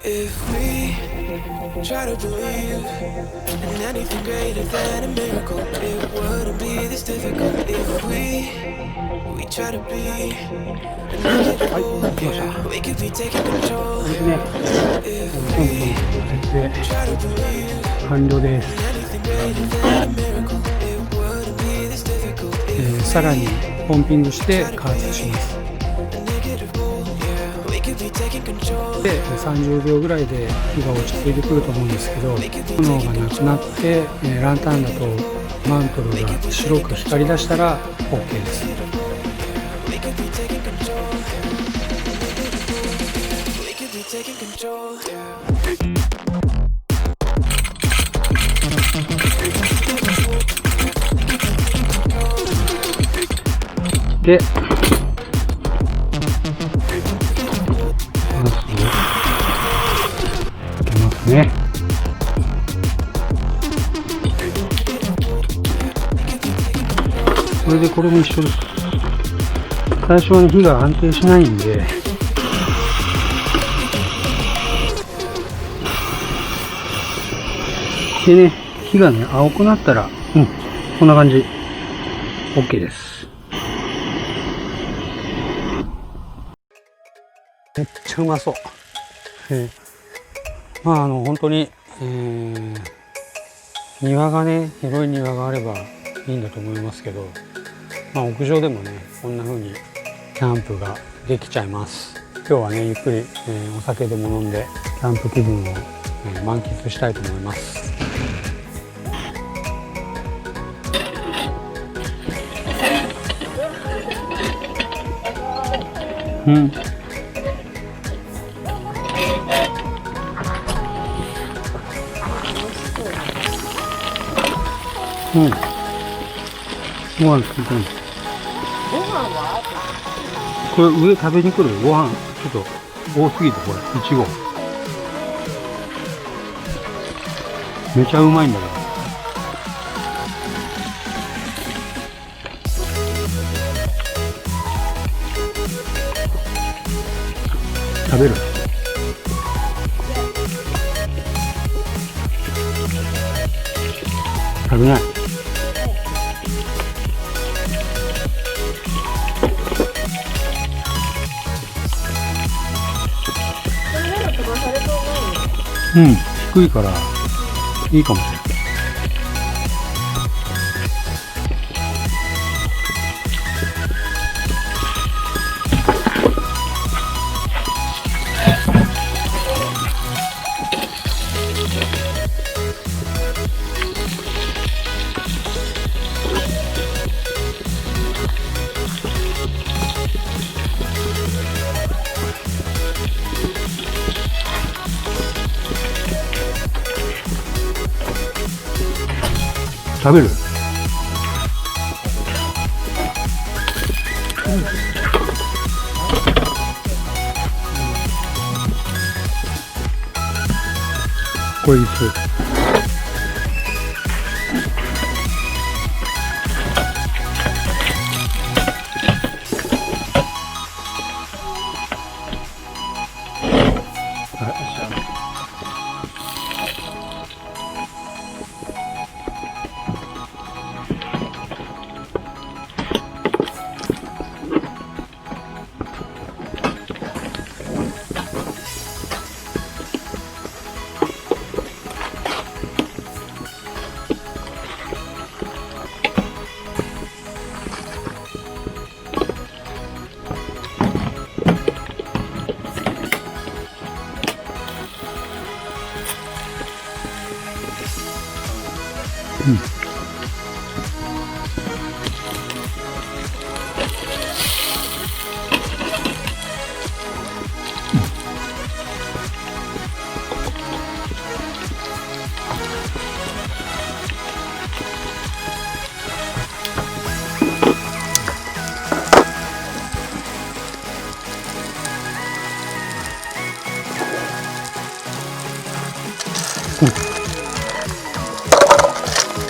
If we try to believe in anything greater than a miracle, it wouldn't be this difficult. If we try to be inevitable, yeah, we could be taking control. If we try to believe in anything greater than a miracle, it wouldn't be this difficult. さらにポンピングして加圧します。で30秒ぐらいで火が落ち着いてくると思うんですけど、炎がなくなって、ランタンだとマントルが白く光り出したら OK です。でね、これでこれも一緒です。最初はね、火が安定しないんで、でね、火がね、青くなったら、こんな感じ。OK です。めっちゃうまそう。本当に、庭がね、広い庭があればいいんだと思いますけど、屋上でもね、こんな風にキャンプができちゃいます。今日はね、ゆっくり、お酒でも飲んで、キャンプ気分を、満喫したいと思います。ご飯作ってる。ご飯はこれ上食べに来る。ご飯ちょっと多すぎて、これいちごめちゃうまいんだけど。食べる。食べない。低いからいいかもしれない。食べる？これいつ？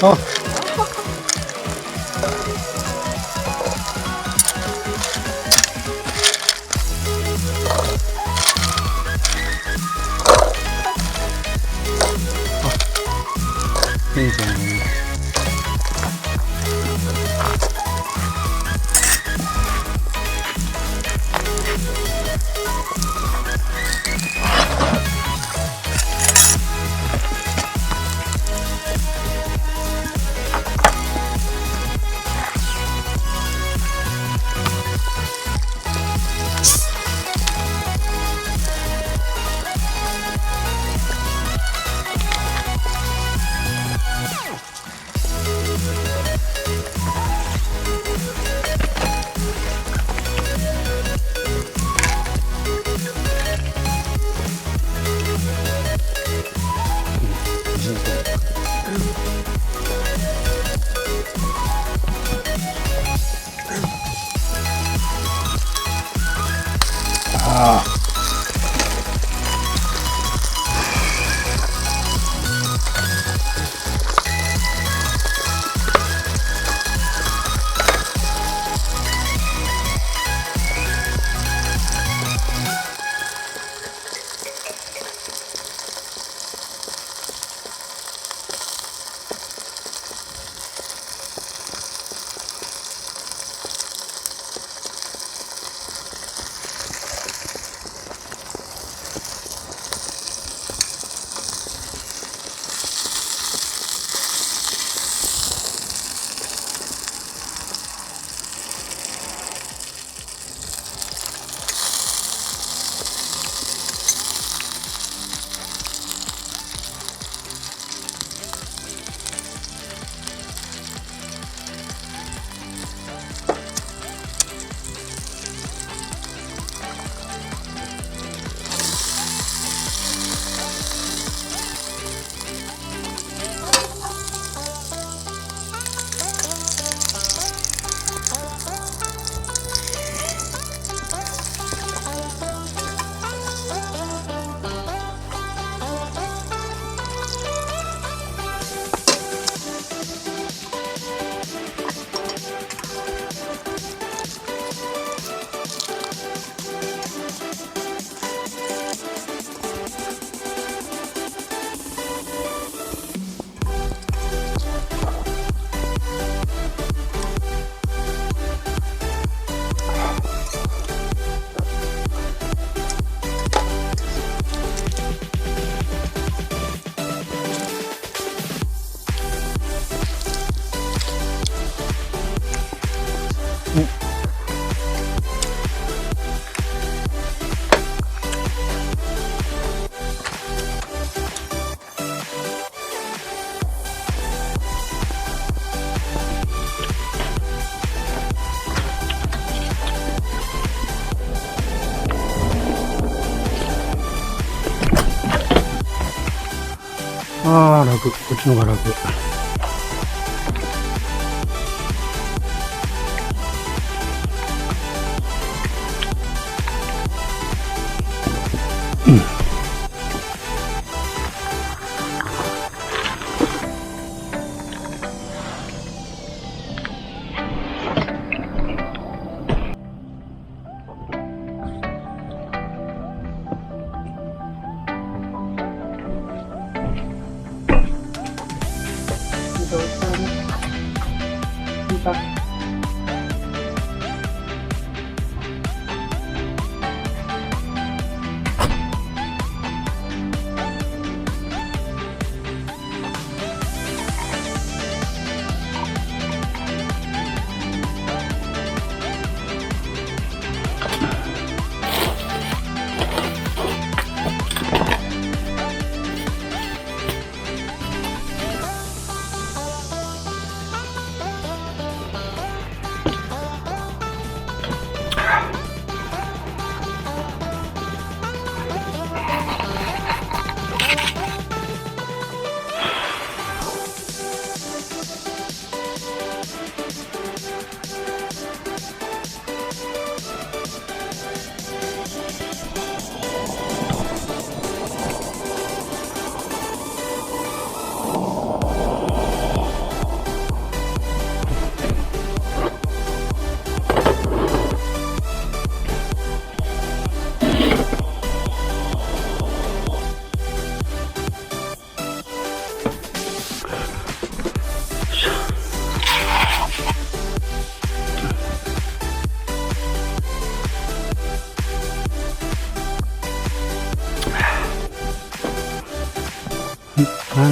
あ、いいじゃない。ああ。ああ、楽。こっちの方が楽。よし、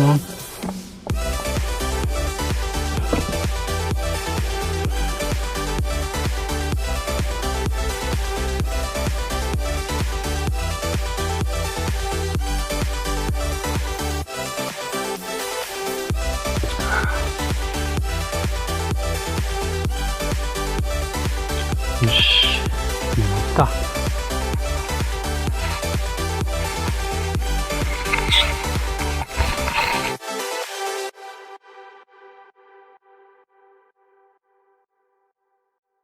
寝ますか。